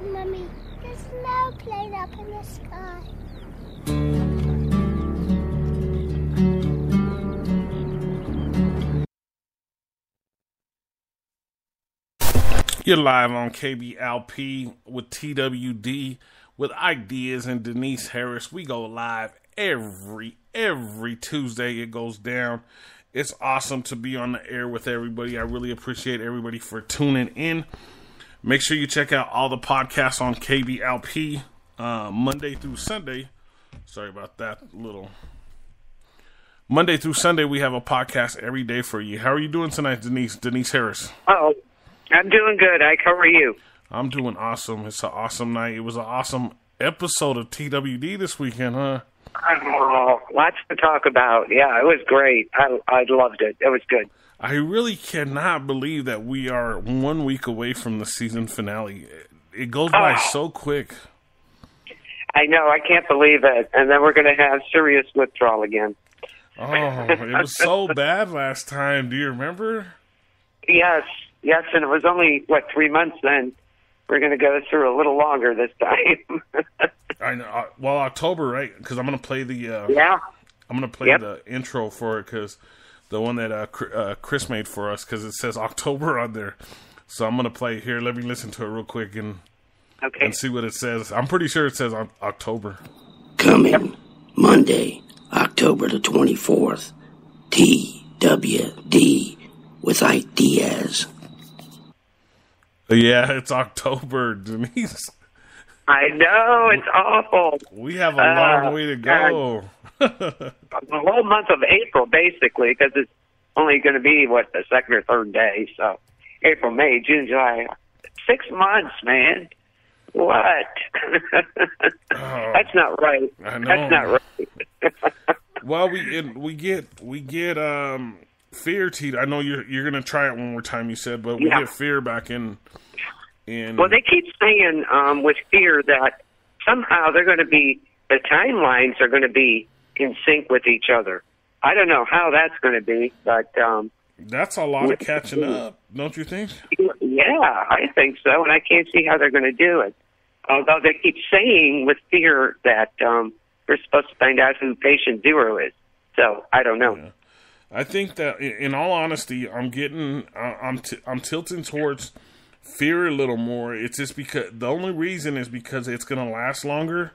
Mommy, there's no plane up in the sky. You're live on KBLP with TWD with IKE DIAZ and Denise Harris. We go live every Tuesday. It goes down. It's awesome to be on the air with everybody. I really appreciate everybody for tuning in. Make sure you check out all the podcasts on KBLP Monday through Sunday. Sorry about that little. Monday through Sunday, we have a podcast every day for you. How are you doing tonight, Denise Harris? Oh, I'm doing good, Ike. How are you? I'm doing awesome. It's an awesome night. It was an awesome episode of TWD this weekend, huh? Oh, lots to talk about. Yeah, it was great. I loved it. It was good. I really cannot believe that we are 1 week away from the season finale. It goes by so quick. I know. I can't believe it. And then we're going to have serious withdrawal again. Oh, it was so bad last time. Do you remember? Yes, and it was only, 3 months then. We're going to go through a little longer this time. I know. Well, October, right? Because I'm going to play the I'm going to play the intro for it, because the one that Chris made for us, because it says October on there. So I'm going to play it here. Let me listen to it real quick and see what it says. I'm pretty sure it says October. Coming Monday, October the 24th, TWD with IKE DIAZ. Yeah, it's October, Denise. I know, it's awful. We have a long way to go. The whole month of April, basically, because it's only going to be, the second or third day. So April, May, June, July. 6 months, man. What? That's not right. I know. That's not right. Well, we get Fear, I know you're going to try it one more time, you said, but we get Fear back in. Well, they keep saying with Fear that somehow the timelines are going to be in sync with each other. I don't know how that's going to be, but that's a lot of catching up, don't you think? Yeah, I think so, and I can't see how they're going to do it. Although they keep saying with Fear that we're supposed to find out who patient 0 is. So I don't know. Yeah. I think that, in all honesty, I'm tilting towards Fear a little more. It's just because the only reason is because it's going to last longer,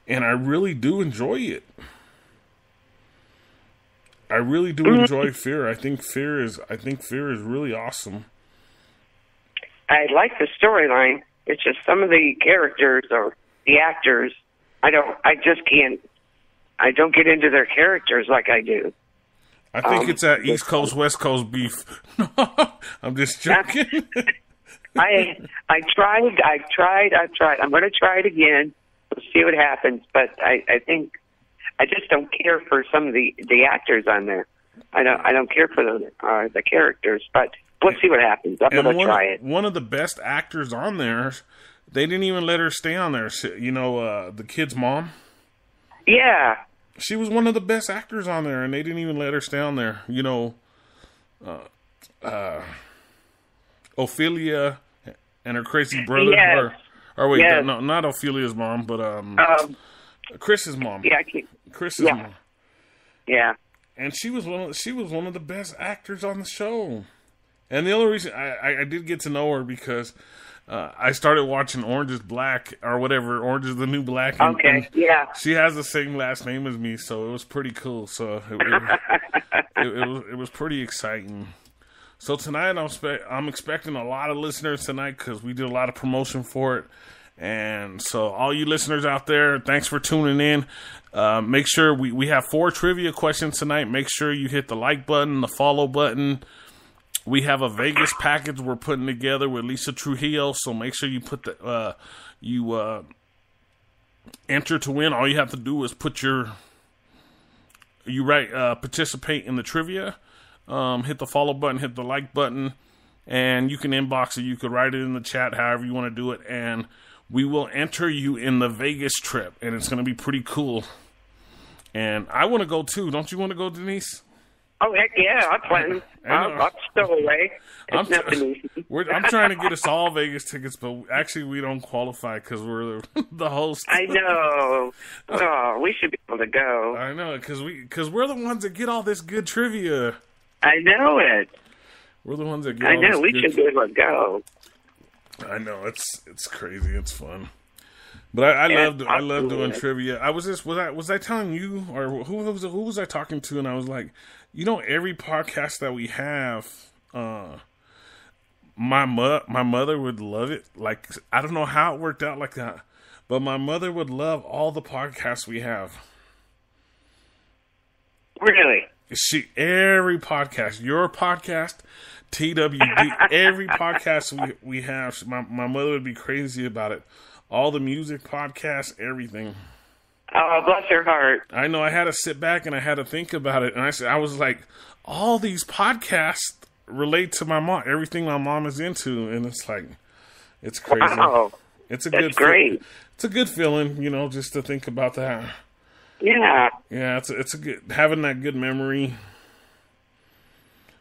and I really do enjoy it. I really do enjoy Fear. I think Fear is really awesome. I like the storyline. It's just some of the characters or the actors. I don't get into their characters like I do. I think it's that East Coast, West Coast beef. I'm just joking. I tried. I'm going to try it again. We'll see what happens. But I think I just don't care for some of the actors on there. I don't care for the characters. But we'll see what happens. I'm going to try it. One of the best actors on there, they didn't even let her stay on there. You know, the kid's mom. Yeah. She was one of the best actors on there, and they didn't even let her stay on there. You know, Ophelia and her crazy brother. Yes. Or wait, no, not Ophelia's mom, but Chris's mom. Yeah, Chris's mom. Yeah. And she was one of the best actors on the show. And the only reason I did get to know her because I started watching Orange is Black, or whatever, Orange is the New Black. And, and she has the same last name as me, so it was pretty cool. So it was pretty exciting. So tonight I'm expecting a lot of listeners tonight because we did a lot of promotion for it. And so all you listeners out there, thanks for tuning in. Make sure we have 4 trivia questions tonight. Make sure you hit the like button, the follow button. We have a Vegas package we're putting together with Lisa Trujillo, so make sure you put enter to win. All you have to do is participate in the trivia. Hit the follow button, hit the like button, and you can inbox it. You could write it in the chat, however you want to do it, and we will enter you in the Vegas trip, and it's going to be pretty cool. And I want to go too. Don't you want to go, Denise? Oh, heck yeah, I'm playing. I'm still away. It's nothing easy. I'm trying to get us all Vegas tickets, but actually we don't qualify because we're the host. I know. Oh, we should be able to go. I know, because we're the ones that get all this good trivia. I know it. We're the ones that get I all know, this we good should be able to go. I know, it's crazy. It's fun. But I love doing trivia. Was I telling you, or who was I talking to? And I was like, every podcast that we have, my mother would love it. Like, I don't know how it worked out like that, but my mother would love all the podcasts we have. Really? Every podcast, your podcast, TWD, every podcast we have, my mother would be crazy about it. All the music podcasts, everything. Oh, bless her heart. I know. I had to sit back and I had to think about it. And I was like, all these podcasts relate to my mom, everything my mom is into. And it's like, it's crazy. Wow. It's great. It's a good feeling, just to think about that. Yeah. Yeah, it's a good, having that good memory.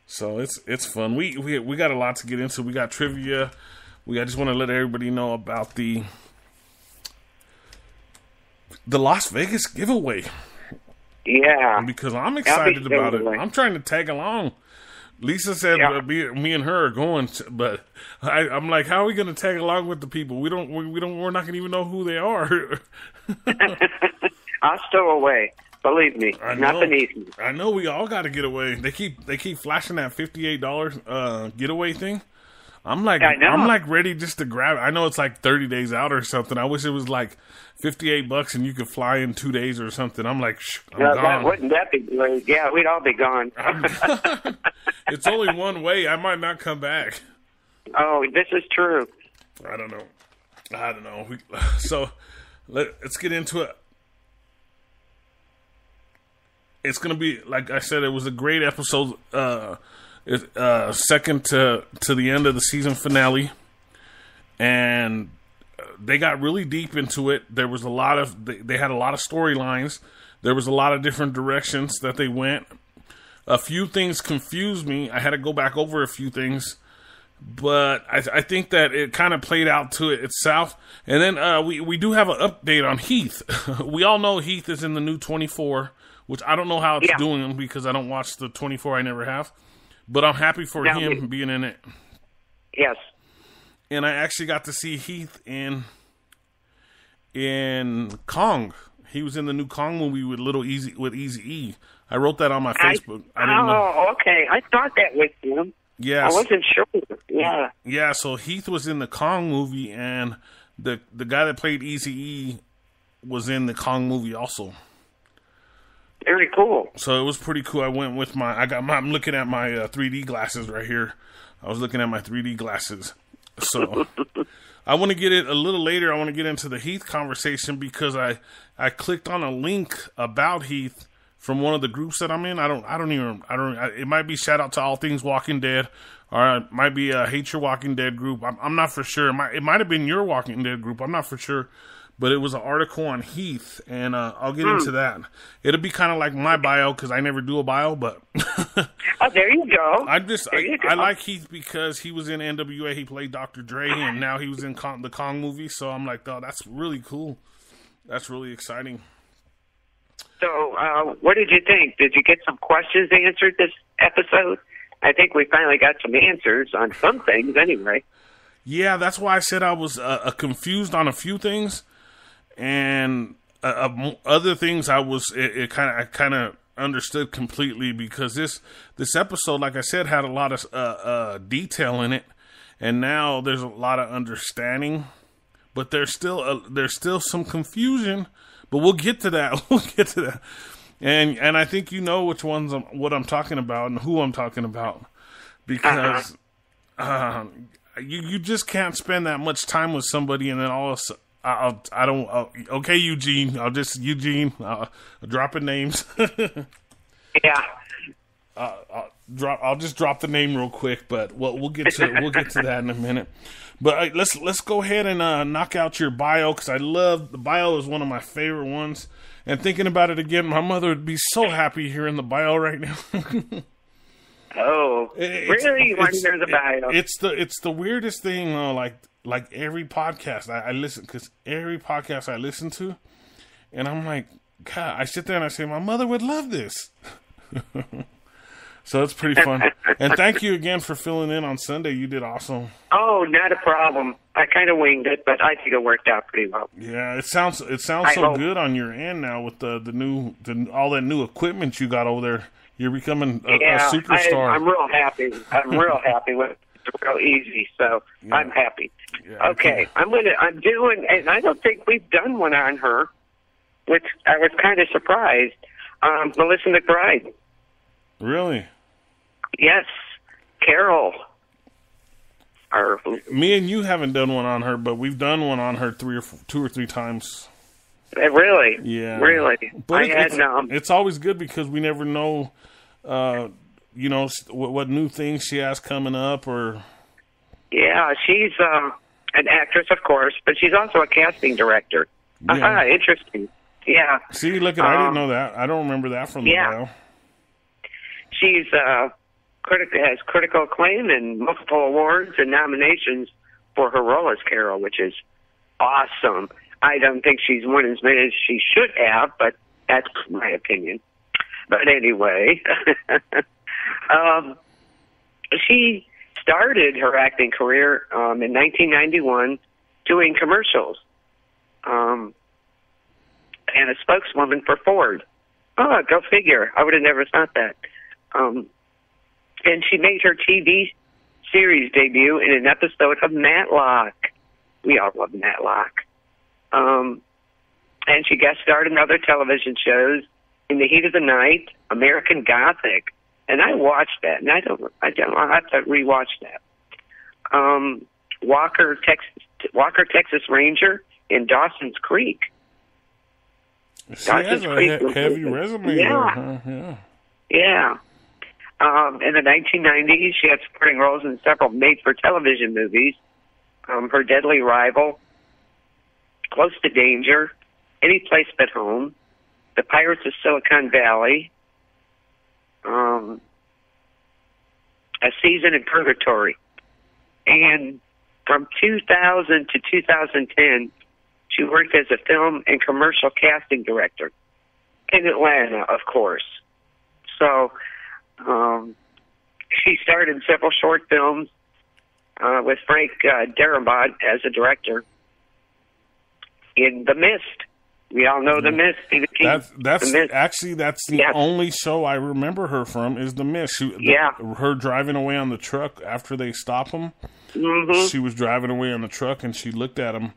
So it's fun. We got a lot to get into. We got trivia. I just want to let everybody know about the Las Vegas giveaway. Yeah. Because I'm excited about it. I'm trying to tag along. Lisa said me and her are going, but I'm like, how are we going to tag along with the people? We're not going to even know who they are. I'll stow away. Believe me, nothing easy. I know we all got to get away. They keep flashing that $58 getaway thing. I'm like ready just to grab it. I know it's like 30 days out or something. I wish it was like $58 and you could fly in 2 days or something. I'm like, I'm gone. Wouldn't that be great? Yeah, we'd all be gone. It's only one way. I might not come back. Oh, this is true. I don't know. So let's get into it. It's going to be, like I said, it was a great episode. Second to the end of the season finale. And they got really deep into it. There was they had a lot of storylines. There was a lot of different directions that they went. A few things confused me. I had to go back over a few things. But I think that it kind of played out to it itself. And then we do have an update on Heath. We all know Heath is in the new 24, which I don't know how it's doing because I don't watch the 24. I never have. But I'm happy for him being in it. Yes. And I actually got to see Heath in Kong. He was in the new Kong movie with Eazy-E. I wrote that on my Facebook. I didn't know. Okay. I thought that was him. Yes. I wasn't sure. Yeah. Yeah, so Heath was in the Kong movie, and the guy that played Eazy-E was in the Kong movie also. Very cool. So it was pretty cool. I went with I'm looking at my 3D glasses right here. I was looking at my 3D glasses. So I want to get it a little later. I want to get into the Heath conversation because I clicked on a link about Heath from one of the groups that I'm in. It might be shout out to All Things Walking Dead, or it might be a Hate Your Walking Dead group. I'm not for sure. It might have been your Walking Dead group. I'm not for sure. But it was an article on Heath, and I'll get into that. It'll be kind of like my bio, because I never do a bio, but... Oh, there you go. I like Heath because he was in NWA, he played Dr. Dre, and now he was in the Kong movie, so I'm like, oh, that's really cool. That's really exciting. So, what did you think? Did you get some questions answered this episode? I think we finally got some answers on some things, anyway. Yeah, that's why I said I was confused on a few things. And other things I kind of understood completely because this episode, like I said, had a lot of detail in it, and now there's a lot of understanding, but there's still some confusion. But we'll get to that. And I think you know which ones what I'm talking about and who I'm talking about because you just can't spend that much time with somebody and then all of a sudden. Okay, Eugene. I'll dropping names. Yeah. I'll just drop the name real quick, but we'll get to that in a minute. But let's go ahead and knock out your bio because I love the bio is one of my favorite ones. And thinking about it again, my mother would be so happy hearing the bio right now. Oh, really? You want to hear the bio? It's the weirdest thing, though. Like every podcast I listen, because every podcast I listen to, and I'm like, God, I sit there and I say, my mother would love this. So it's pretty fun. And thank you again for filling in on Sunday. You did awesome. Oh, not a problem. I kind of winged it, but I think it worked out pretty well. Yeah, it sounds so good on your end now with the all that new equipment you got over there. You're becoming a superstar. I'm real happy. I'm real happy with it. It's real easy, so yeah. I'm happy. Yeah, okay, I'm doing, and I don't think we've done one on her, which I was kind of surprised. Melissa McBride. Really? Yes, Carol. Me and you haven't done one on her, but we've done one on her two or three times. Really? Yeah. Really? But it's always good because we never know, what new things she has coming up or. Yeah, she's an actress, of course, but she's also a casting director. Yeah. Interesting. Yeah. See, look, I didn't know that. I don't remember that from the bio. She's has critical acclaim and multiple awards and nominations for her role as Carol, which is awesome. I don't think she's won as many as she should have, but that's my opinion. But anyway, she started her acting career in 1991 doing commercials and a spokeswoman for Ford. Oh, go figure. I would have never thought that. And she made her TV series debut in an episode of Matlock. We all love Matlock. And she guest starred in other television shows, In the Heat of the Night, American Gothic, and I watched that, and I don't have to rewatch that. Walker, Texas Ranger in Dawson's Creek. She has a heavy resume. Yeah. Yeah. In the 1990s, she had supporting roles in several made-for-television movies. Her Deadly Rival, Close to Danger, Any Place But Home, The Pirates of Silicon Valley, A Season in Purgatory. And from 2000 to 2010, she worked as a film and commercial casting director in Atlanta, of course. So she starred in several short films with Frank Darabont as a director. In The Mist. We all know The Mist. That's the only show I remember her from is The Mist. Her driving away on the truck after they stop him. Mm-hmm. She was driving away on the truck and she looked at him.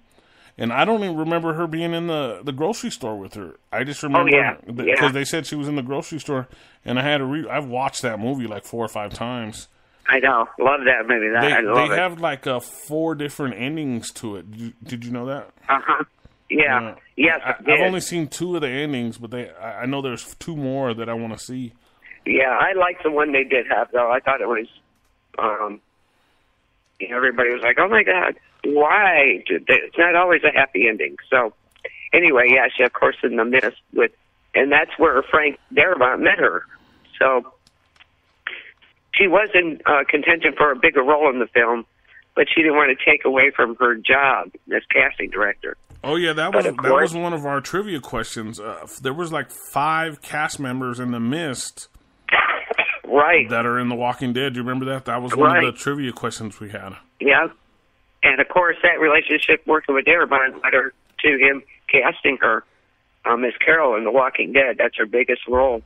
And I don't even remember her being in the grocery store with her. I just remember because they said she was in the grocery store, and I had to I've watched that movie like 4 or 5 times. I know, love that movie. I love it. They have like 4 different endings to it. Did you know that? Yeah. Yes. I've only seen 2 of the endings, but I know there's 2 more that I want to see. Yeah, I liked the one they did have though. I thought it was, everybody was like, "Oh my God, why?" It's not always a happy ending. So, anyway, yeah, she of course in The Mist and that's where Frank Darabont met her. So, she was in contention for a bigger role in the film, but she didn't want to take away from her job as casting director. Oh yeah, that was one of our trivia questions. There was like 5 cast members in The Mist, right? That are in The Walking Dead. Do you remember that? That was one of the trivia questions we had. Yeah, and of course that relationship working with Darabont led her to him casting her as Carol in The Walking Dead. That's her biggest role.